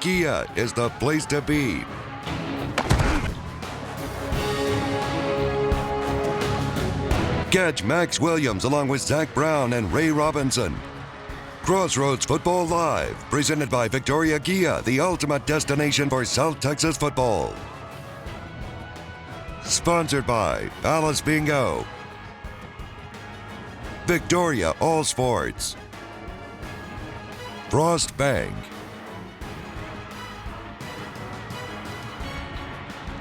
Kia is the place to be. Catch Max Williams along with Zach Brown and Ray Robinson. Crossroads Football Live, presented by Victoria Kia, the ultimate destination for South Texas football. Sponsored by Palace Bingo, Victoria All Sports, Frost Bank,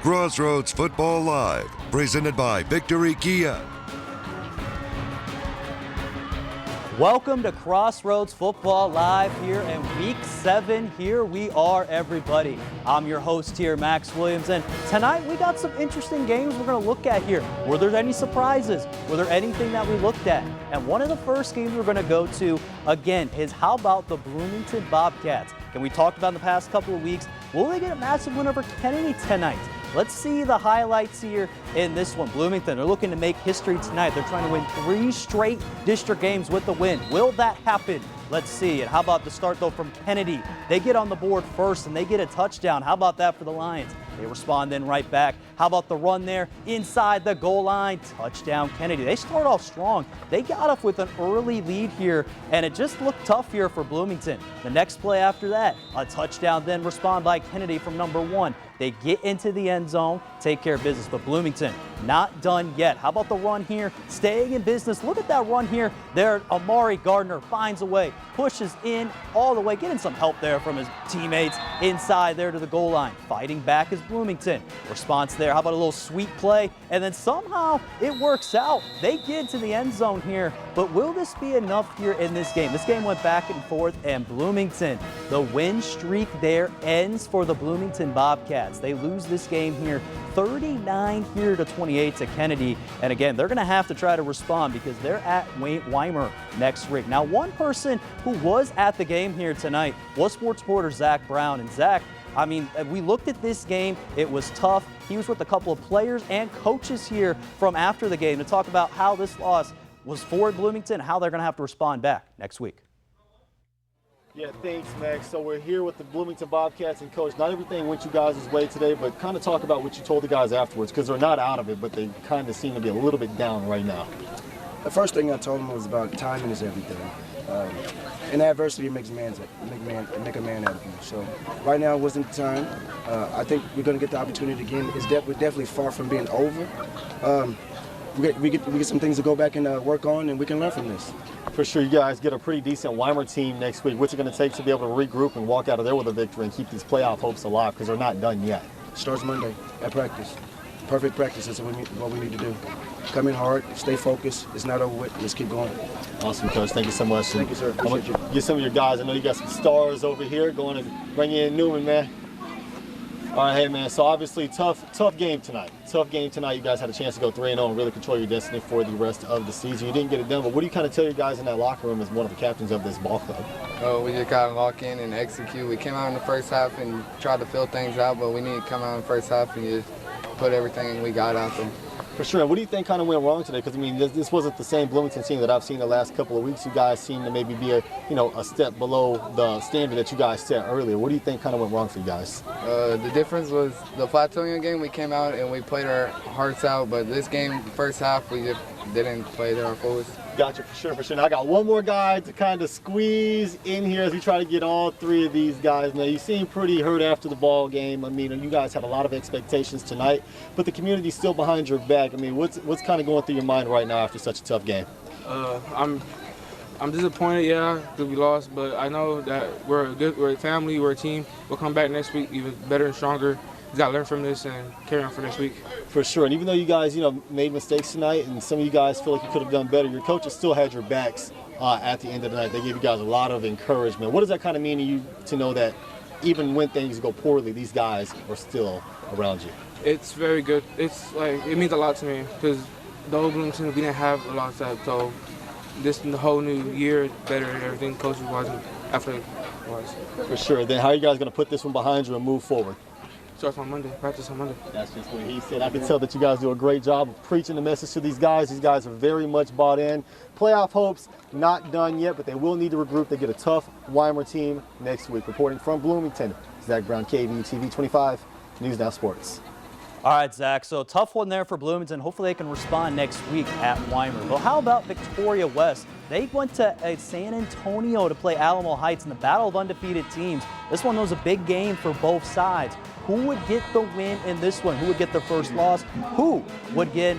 Crossroads Football Live, presented by Victory Kia. Welcome to Crossroads Football Live here in Week 7. Here we are, everybody. I'm your host here, Max Williams, and tonight we got some interesting games we're going to look at here. Were there any surprises? Were there anything that we looked at? And one of the first games we're going to go to, again, is how about the Bloomington Bobcats? And we talked about in the past couple of weeks, will they get a massive win over Kenedy tonight? Let's see the highlights here in this one. Bloomington, they're looking to make history tonight. They're trying to win 3 straight district games with the win. Will that happen? Let's see. And how about the start, though, from Kenedy? They get on the board first, and they get a touchdown. How about that for the Lions? They respond then right back. How about the run there inside the goal line? Touchdown, Kenedy. They start off strong. They got up with an early lead here, and it just looked tough here for Bloomington. The next play after that, a touchdown then respond by Kenedy from number 1. They get into the end zone, take care of business, but Bloomington not done yet. How about the run here? Staying in business. Look at that run here. There, Amari Gardner finds a way, pushes in all the way, getting some help there from his teammates inside there to the goal line. Fighting back is Bloomington. Response there. How about a little sweet play? And then somehow it works out. They get into the end zone here, but will this be enough here in this game? This game went back and forth, and Bloomington, the win streak there ends for the Bloomington Bobcats. They lose this game here 39 here to 28 to Kenedy. And again, they're going to have to try to respond because they're at Weimar next week. Now, one person who was at the game here tonight was sports reporter Zach Brown. And Zach, I mean, we looked at this game. It was tough. He was with a couple of players and coaches here from after the game to talk about how this loss was for Bloomington, how they're going to have to respond back next week. Yeah, thanks, Max. So we're here with the Bloomington Bobcats, and Coach, not everything went you guys' way today, but kind of talk about what you told the guys afterwards, because they're not out of it, but they kind of seem to be a little bit down right now. The first thing I told them was about timing is everything. And adversity makes a man out of you. So right now wasn't the time. I think we're going to get the opportunity again. We're definitely far from being over. We get some things to go back and work on, and we can learn from this. For sure, you guys get a pretty decent Weimar team next week. What's it going to take to be able to regroup and walk out of there with a victory and keep these playoff hopes alive, because they're not done yet? Starts Monday at practice. Perfect practice is what we need to do. Come in hard, stay focused. It's not over with. Let's keep going. Awesome, Coach. Thank you so much. Thank you, sir. Appreciate you. Get some of your guys. I know you got some stars over here going to bring in Newman, man. All right, hey, man, so obviously tough game tonight. Tough game tonight. You guys had a chance to go 3-0 and really control your destiny for the rest of the season. You didn't get it done, but what do you kind of tell your guys in that locker room as one of the captains of this ball club? Oh, we just got to lock in and execute. We came out in the first half and tried to fill things out, but we need to come out in the first half and just put everything we got out there. For sure. And what do you think kind of went wrong today? Because, I mean, this wasn't the same Bloomington team that I've seen the last couple of weeks. You guys seem to maybe be a step below the standard that you guys set earlier. What do you think kind of went wrong for you guys? The difference was the Flatonia game. We came out and we played our hearts out, but this game, first half, we just didn't play to our fullest. Gotcha, for sure. Now I got one more guy to kind of squeeze in here as we try to get all 3 of these guys. Now, you seem pretty hurt after the ball game. I mean, you guys had a lot of expectations tonight, but the community's still behind your back. I mean, what's kind of going through your mind right now after such a tough game? I'm disappointed, yeah, that we lost, but I know that we're a family, we're a team. We'll come back next week even better and stronger. We got to learn from this and carry on for next week. For sure. And even though you guys, made mistakes tonight and some of you guys feel like you could have done better, your coaches still had your backs at the end of the night. They gave you guys a lot of encouragement. What does that kind of mean to you to know that even when things go poorly, these guys are still around you? It's very good. It's like, it means a lot to me because the old Bloomington, we didn't have a lot of that. So this the whole new year is better and everything coaches wasn't after it was. For sure. Then how are you guys going to put this one behind you and move forward? Starts on Monday, practice on Monday. That's just what he said. I can tell that you guys do a great job of preaching the message to these guys. These guys are very much bought in. Playoff hopes not done yet, but they will need to regroup. They get a tough Weimar team next week. Reporting from Bloomington, Zach Brown, KVU TV 25, News Now Sports. All right, Zach, so tough one there for Bloomington. Hopefully they can respond next week at Weimer. Well, how about Victoria West? They went to San Antonio to play Alamo Heights in the battle of undefeated teams. This one was a big game for both sides. Who would get the win in this one? Who would get their first loss? Who would get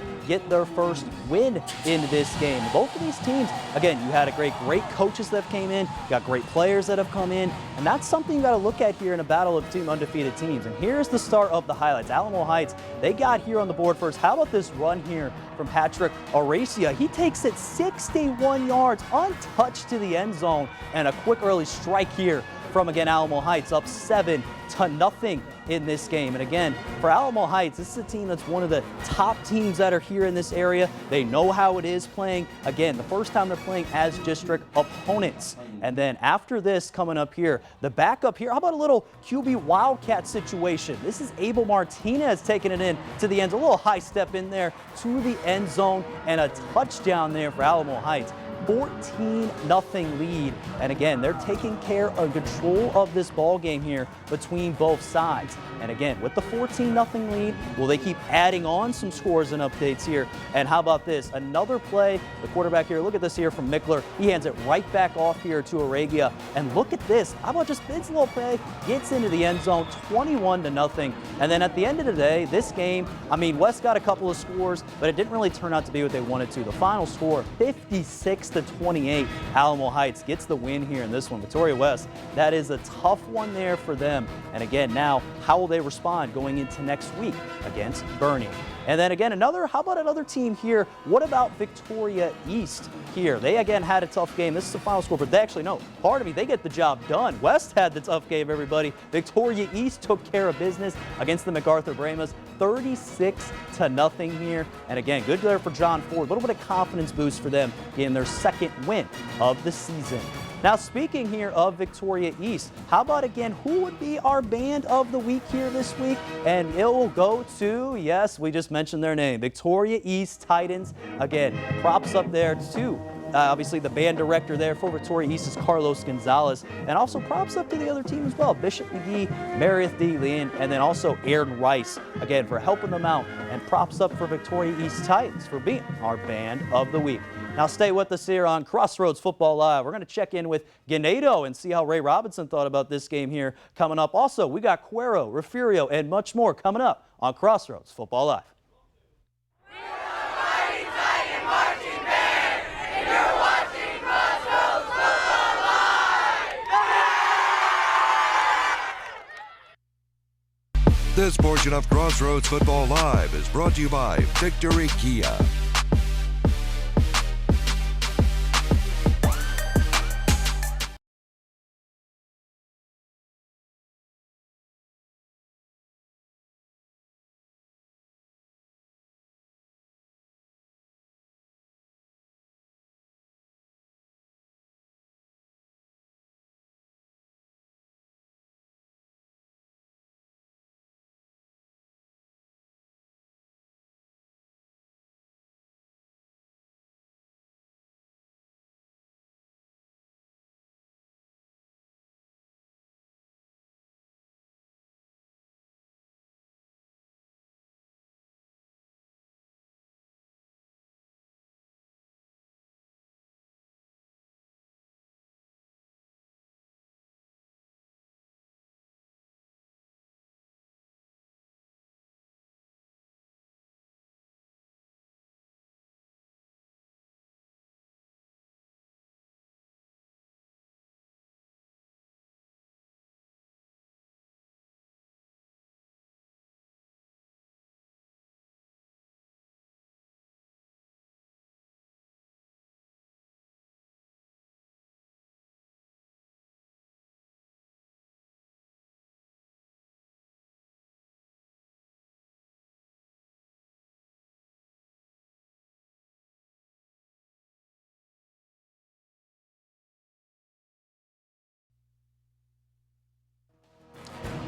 their first win in this game? Both of these teams, again, you had great coaches that came in, you got great players that have come in, and that's something you got to look at here in a battle of two undefeated teams. And here's the start of the highlights. Alamo Heights, they got here on the board first. How about this run here from Patrick Aracia? He takes it 61 yards untouched to the end zone, and a quick early strike here from, again, Alamo Heights, up 7-0 in this game. And again, for Alamo Heights, this is a team that's one of the top teams that are here in this area. They know how it is playing, again, the first time they're playing as district opponents. And then after this, coming up here, the backup here, how about a little QB Wildcat situation? This is Abel Martinez taking it in to the end. A little high step in there to the end zone, and a touchdown there for Alamo Heights. 14-0 lead, and again, they're taking care of control of this ball game here between both sides. And again, with the 14-0 lead, will they keep adding on some scores and updates here? And how about this? Another play, the quarterback here, look at this here from Mickler. He hands it right back off here to Aragia. And look at this. How about just Bid's little play? Gets into the end zone, 21-0. And then at the end of the day, this game, I mean, West got a couple of scores, but it didn't really turn out to be what they wanted to. The final score, 56-28. Alamo Heights gets the win here in this one. Victoria West, that is a tough one there for them. And again, now, how will they respond going into next week against Bernie? And then again, how about another team here? What about Victoria East here? They again had a tough game. This is the final score, but they actually, no, pardon me, they get the job done. West had the tough game, everybody. Victoria East took care of business against the MacArthur Brahmas, 36-0 here. And again, good there for John Ford. A little bit of confidence boost for them getting their second win of the season. Now, speaking here of Victoria East, how about again, who would be our band of the week here this week? And it will go to, yes, we just mentioned their name, Victoria East Titans. Again, props up there to obviously the band director there for Victoria East is Carlos Gonzalez, and also props up to the other team as well, Bishop McGee, Meredith D. Lean, and then also Aaron Rice, again, for helping them out, and props up for Victoria East Titans for being our band of the week. Now stay with us here on Crossroads Football Live. We're going to check in with Ganado and see how Ray Robinson thought about this game here coming up. Also, we got Cuero, Refugio, and much more coming up on Crossroads Football Live. This portion of Crossroads Football Live is brought to you by Victory Kia.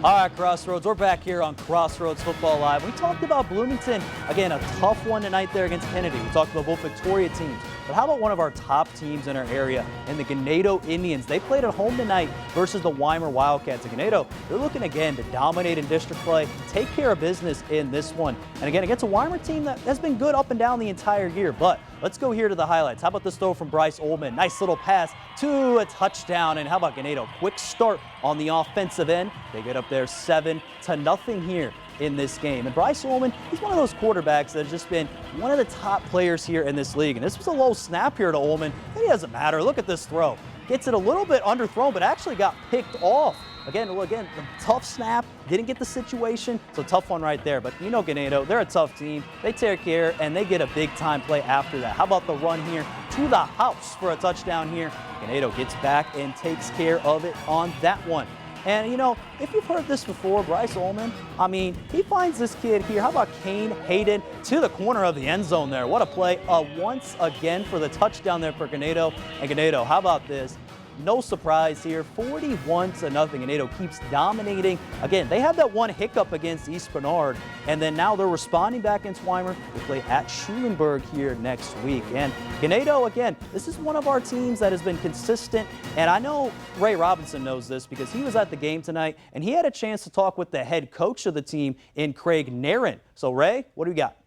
All right, Crossroads, we're back here on Crossroads Football Live. We talked about Bloomington, again, a tough one tonight there against Kenedy. We talked about both Victoria teams. But how about one of our top teams in our area, and the Kenedy Indians? They played at home tonight versus the Weimar Wildcats. And Kenedy, they're looking again to dominate in district play, take care of business in this one. And again, against a Weimar team that has been good up and down the entire year. But let's go here to the highlights. How about this throw from Bryce Ullman? Nice little pass to a touchdown. And how about Kenedy? Quick start on the offensive end. They get up there 7-0 here in this game. And Bryce Ullman, he's one of those quarterbacks that has just been one of the top players here in this league. And this was a low snap here to Ullman. It doesn't matter. Look at this throw. Gets it a little bit underthrown, but actually got picked off. Again, the tough snap, didn't get the situation, so tough one right there. But you know Kenedy, they're a tough team. They take care, and they get a big-time play after that. How about the run here to the house for a touchdown here? Kenedy gets back and takes care of it on that one. And, you know, if you've heard this before, Bryce Ullman, I mean, he finds this kid here. How about Kane Hayden to the corner of the end zone there? What a play once again for the touchdown there for Kenedy. And Kenedy, how about this? No surprise here, 41-0. Kenedy keeps dominating. Again, they had that one hiccup against East Bernard, and then now they're responding back against Weimar. They play at Schulenburg here next week. And Kenedy, again, this is one of our teams that has been consistent, and I know Ray Robinson knows this because he was at the game tonight, and he had a chance to talk with the head coach of the team in Craig Nairn. So, Ray, what do we got?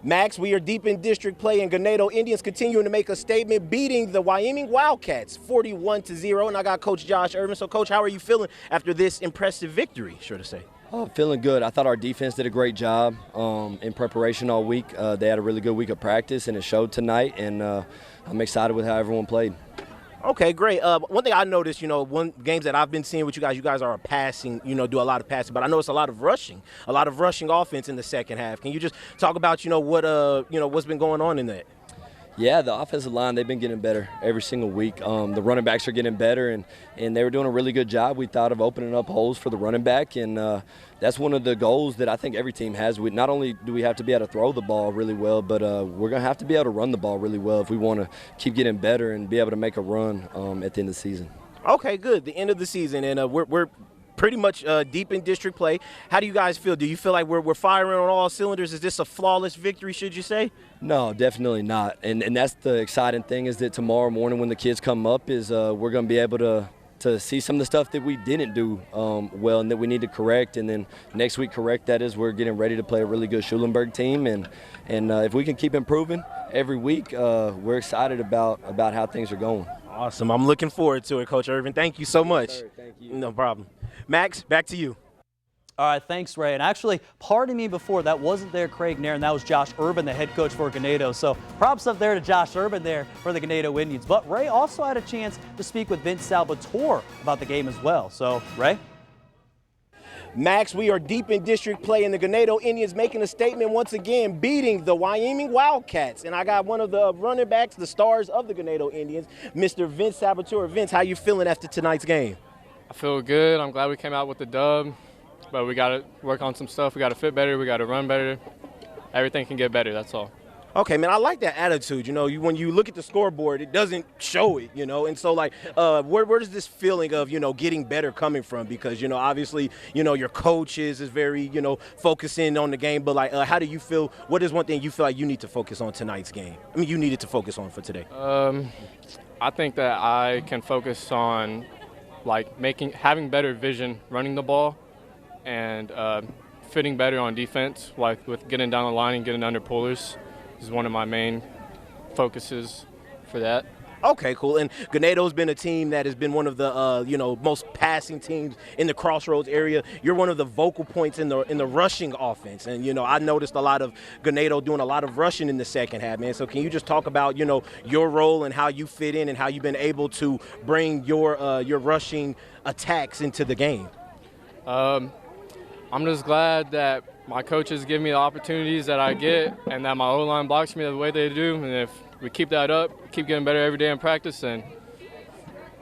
Max, we are deep in district play, and Kenedy Indians continuing to make a statement, beating the Wyoming Wildcats 41-0. And I got Coach Josh Irvin. So, Coach, how are you feeling after this impressive victory, sure to say? Oh, feeling good. I thought our defense did a great job in preparation all week. They had a really good week of practice, and it showed tonight. And I'm excited with how everyone played. Okay, great. One thing I noticed, games that I've been seeing with you guys are passing, do a lot of passing, but I know it's a lot of rushing offense in the second half. Can you just talk about, what's been going on in that? Yeah, the offensive line, they've been getting better every single week. The running backs are getting better, and they were doing a really good job. We thought of opening up holes for the running back, and that's one of the goals that I think every team has. Not only do we have to be able to throw the ball really well, but we're going to have to be able to run the ball really well if we want to keep getting better and be able to make a run at the end of the season. Okay, good. The end of the season, and we're pretty much deep in district play. How do you guys feel? Do you feel like we're firing on all cylinders? Is this a flawless victory, should you say? No, definitely not. And that's the exciting thing, is that tomorrow morning when the kids come up is we're going to be able to see some of the stuff that we didn't do well and that we need to correct. And then next week correct that as we're getting ready to play a really good Schulenburg team. And if we can keep improving every week, we're excited about how things are going. Awesome. I'm looking forward to it, Coach Irvin. Thank you so much. Yes, sir. Thank you. No problem. Max, back to you. All right, thanks, Ray. And actually, pardon me before, that wasn't there Craig Nairn. That was Josh Urban, the head coach for Kenedy. So props up there to Josh Urban there for the Kenedy Indians. But Ray also had a chance to speak with Vince Salvatore about the game as well. So, Ray? Max, we are deep in district play, and the Kenedy Indians making a statement once again, beating the Wyoming Wildcats. And I got one of the running backs, the stars of the Kenedy Indians, Mr. Vince Salvatore. Vince, how you feeling after tonight's game? I feel good. I'm glad we came out with the dub, but we got to work on some stuff. We got to fit better. We got to run better. Everything can get better, that's all. Okay, man, I like that attitude. When you look at the scoreboard, it doesn't show it, And so, where does this feeling of, getting better coming from? Because, obviously, your coach is very, focusing on the game. But, how do you feel? What is one thing you feel like you need to focus on tonight's game? I mean, you needed to focus on for today. I think that I can focus on, having better vision running the ball and fitting better on defense, with getting down the line and getting under pullers. Is one of my main focuses for that. Okay, cool. And Kenedy's been a team that has been one of the most passing teams in the Crossroads area. You're one of the vocal points in the rushing offense, and I noticed a lot of Kenedy doing a lot of rushing in the second half, man. So can you just talk about your role and how you fit in and how you've been able to bring your rushing attacks into the game? I'm just glad that my coaches give me the opportunities that I get and that my O-line blocks me the way they do. And if we keep that up, keep getting better every day in practice, and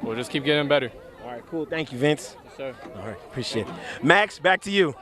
we'll just keep getting better. All right, cool. Thank you, Vince. Yes, sir. All right, appreciate it. Max, back to you.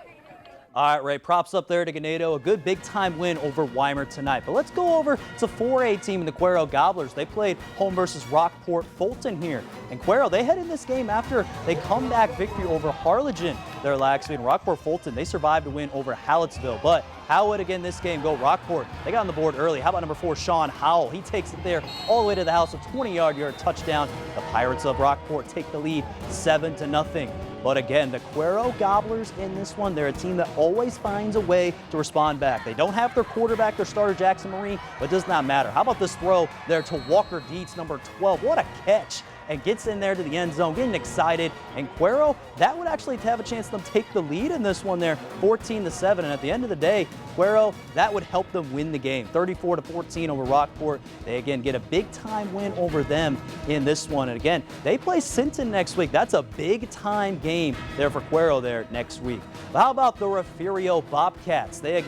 All right, Ray, props up there to Ganado. A good big-time win over Weimar tonight. But let's go over to 4A team in the Cuero Gobblers. They played home versus Rockport Fulton here. And Cuero, they head in this game after they come back victory over Harlingen. Their last win. Rockport Fulton, they survived a win over Hallettsville. But how would, again, this game go? Rockport, they got on the board early. How about number 4, Sean Howell? He takes it there all the way to the house, a 20-yard touchdown. The Pirates of Rockport take the lead 7-0. But again, the Cuero Gobblers in this one, they're a team that always finds a way to respond back. They don't have their quarterback, their starter, Jackson Marie, but it does not matter. How about this throw there to Walker Dietz, number 12? What a catch. And gets in there to the end zone, getting excited. And Cuero, that would actually have a chance to take the lead in this one there, 14-7. And at the end of the day, Cuero, that would help them win the game, 34-14 over Rockport. They again get a big-time win over them in this one. And again, they play Sinton next week. That's a big-time game there for Cuero there next week. But how about the Refugio Bobcats? They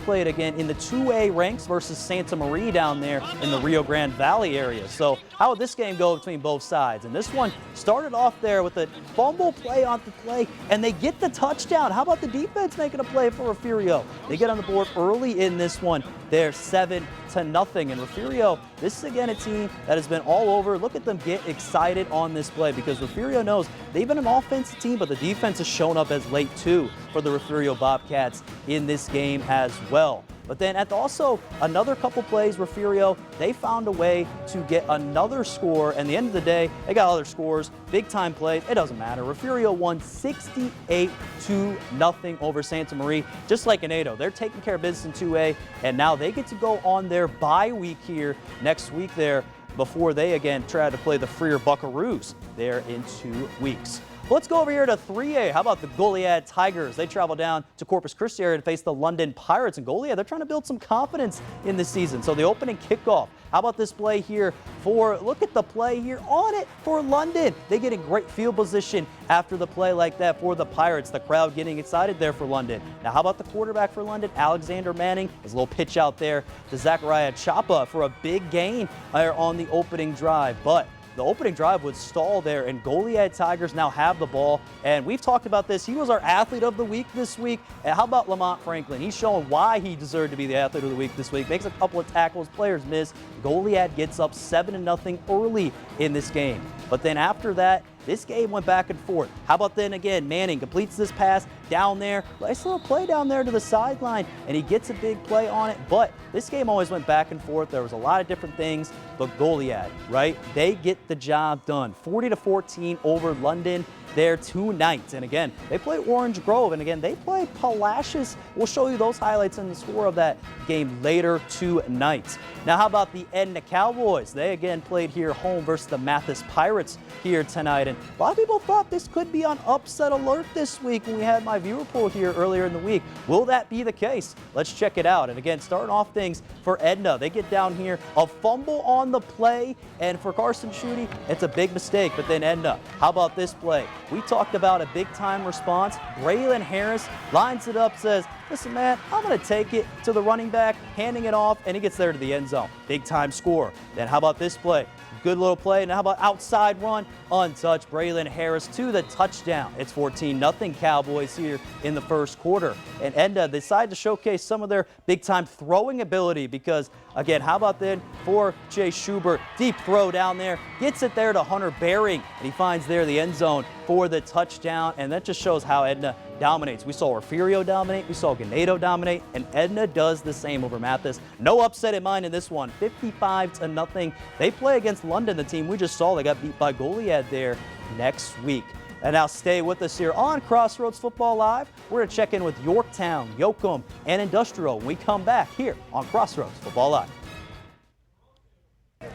played again in the 2A ranks versus Santa Maria down there in the Rio Grande Valley area. So how would this game go between both sides? And this one started off there with a fumble play on the play, and they get the touchdown. How about the defense making a play for Refugio? They get on the board early in this one. They're 7-0. And Refugio, this is again a team that has been all over. Look at them get excited on this play because Refugio knows they've been an offensive team, but the defense has shown up as late too for the Refugio Bobcats in this game as well. But then at also another couple plays, Refugio, they found a way to get another score. And at the end of the day, they got other scores, big time plays. It doesn't matter. Refugio won 68-0 over Santa Maria. Just like Ganado, they're taking care of business in 2A. And now they get to go on their bye week here next week there before they again try to play the Freer Buckaroos there in 2 weeks. Let's go over here to 3A. How about the Goliad Tigers? They travel down to Corpus Christi area to face the London Pirates. And Goliad, they're trying to build some confidence in this season. So the opening kickoff. How about this play here look at the play here on it for London. They get in great field position after the play like that for the Pirates. The crowd getting excited there for London. Now how about the quarterback for London, Alexander Manning? His little pitch out there to Zachariah Chapa for a big gain on the opening drive. But the opening drive would stall there, and Goliad Tigers now have the ball. And we've talked about this. He was our athlete of the week this week. And how about Lamont Franklin? He's showing why he deserved to be the athlete of the week this week. Makes a couple of tackles, players miss. Goliad gets up 7-0 early in this game. But then after that, this game went back and forth. How about then again, Manning completes this pass down there. Nice little play down there to the sideline, and he gets a big play on it. But this game always went back and forth. There was a lot of different things, but Goliad, right? They get the job done. 40-14 over London there tonight. And again, they play Orange Grove, and again, they play Palacios. We'll show you those highlights and the score of that game later tonight. Now, how about the Edna Cowboys? They again played here home versus the Mathis Pirates here tonight. And a lot of people thought this could be on upset alert this week when we had my viewer poll here earlier in the week. Will that be the case? Let's check it out. And again, starting off things for Edna. They get down here, a fumble on the play, and for Carson Schutte, it's a big mistake. But then Edna, how about this play? We talked about a big-time response. Braylon Harris lines it up, says, listen, man, I'm going to take it to the running back, handing it off, and he gets there to the end zone. Big-time score. Then how about this play? Good little play. And how about outside run? Untouched. Braylon Harris to the touchdown. It's 14-0 Cowboys here in the first quarter. And Edna decide to showcase some of their big-time throwing ability because, again, how about then for Jay Schubert? Deep throw down there. Gets it there to Hunter Baring, and he finds there the end zone for the touchdown. And that just shows how Edna dominates. We saw Refugio dominate. We saw Ganado dominate. And Edna does the same over Mathis. No upset in mind in this one. 55-0. They play against London, the team we just saw. They got beat by Goliad there next week. And now stay with us here on Crossroads Football Live. We're going to check in with Yorktown, Yoakum, and Industrial when we come back here on Crossroads Football Live.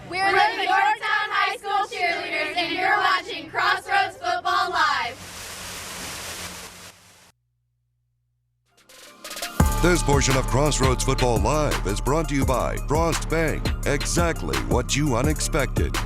We're the Yorktown High School cheerleaders, and you're watching Crossroads Football Live. This portion of Crossroads Football Live is brought to you by Frost Bank. Exactly what you unexpected.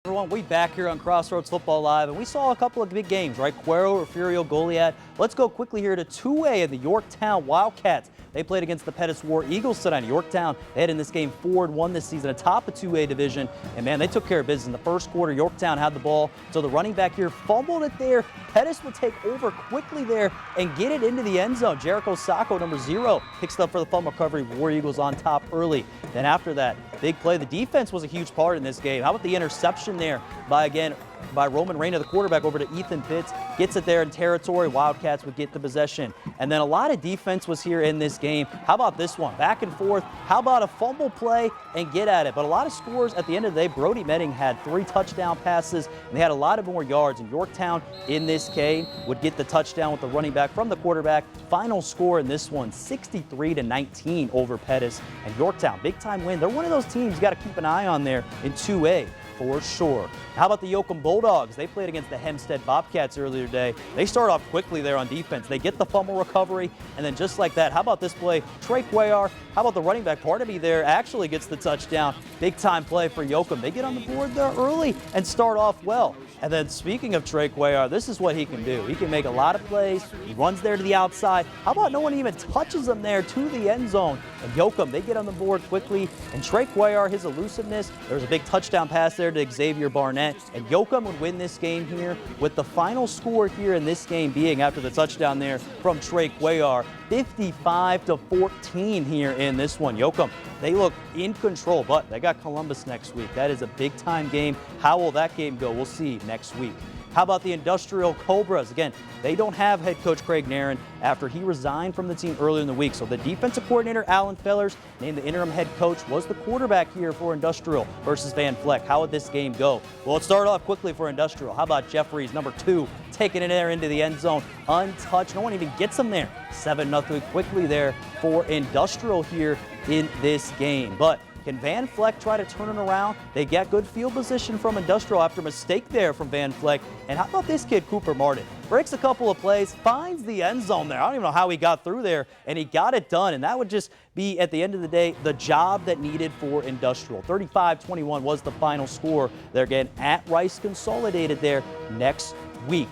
Everyone, we back here on Crossroads Football Live, and we saw a couple of big games, right? Cuero, Refugio, Goliad. Let's go quickly here to 2A of the Yorktown Wildcats. They played against the Pettis War Eagles tonight. Yorktown, they had in this game 4-1 this season, atop a 2A division. And man, they took care of business in the first quarter. Yorktown had the ball, so the running back here fumbled it there. Pettis would take over quickly there and get it into the end zone. Jericho Sacco, number 0, picks it up for the fumble recovery. War Eagles on top early. Then after that, big play. The defense was a huge part in this game. How about the interception there by Roman Reyna, the quarterback, over to Ethan Pitts. Gets it there in territory. Wildcats would get the possession. And then a lot of defense was here in this game. How about this one? Back and forth. How about a fumble play and get at it? But a lot of scores at the end of the day. Brody Medding had 3 touchdown passes, and they had a lot of more yards. And Yorktown in this game would get the touchdown with the running back from the quarterback. Final score in this one, 63-19 over Pettis. And Yorktown, big time win. They're one of those teams you got to keep an eye on there in 2A. For sure. How about the Yoakum Bulldogs? They played against the Hempstead Bobcats earlier today. They start off quickly there on defense. They get the fumble recovery, and then just like that, how about this play? Trey Cuellar, how about the running back? Barnaby there actually gets the touchdown. Big time play for Yoakum. They get on the board there early and start off well. And then speaking of Trey Cuellar, this is what he can do. He can make a lot of plays. He runs there to the outside. How about no one even touches him there to the end zone? And Yoakum, they get on the board quickly. And Trey Cuellar, his elusiveness, there's a big touchdown pass there to Xavier Barnett. And Yoakum would win this game here with the final score here in this game being, after the touchdown there from Trey Cuellar, 55-14 here in this one. Yoakum, they look in control, but they got Columbus next week. That is a big-time game. How will that game go? We'll see next week. How about the Industrial Cobras? Again, they don't have head coach Craig Nairn after he resigned from the team earlier in the week. So the defensive coordinator, Alan Fellers, named the interim head coach, was the quarterback here for Industrial versus Van Fleck. How would this game go? Well, it started off quickly for Industrial. How about Jeffries, number 2, taking it there into the end zone, untouched. No one even gets him there. 7-0 quickly there for Industrial here in this game. But can Van Fleck try to turn it around? They get good field position from Industrial after a mistake there from Van Fleck. And how about this kid, Cooper Martin? Breaks a couple of plays, finds the end zone there. I don't even know how he got through there, and he got it done. And that would just be, at the end of the day, the job that needed for Industrial. 35-21 was the final score. They're again at Rice Consolidated there next week.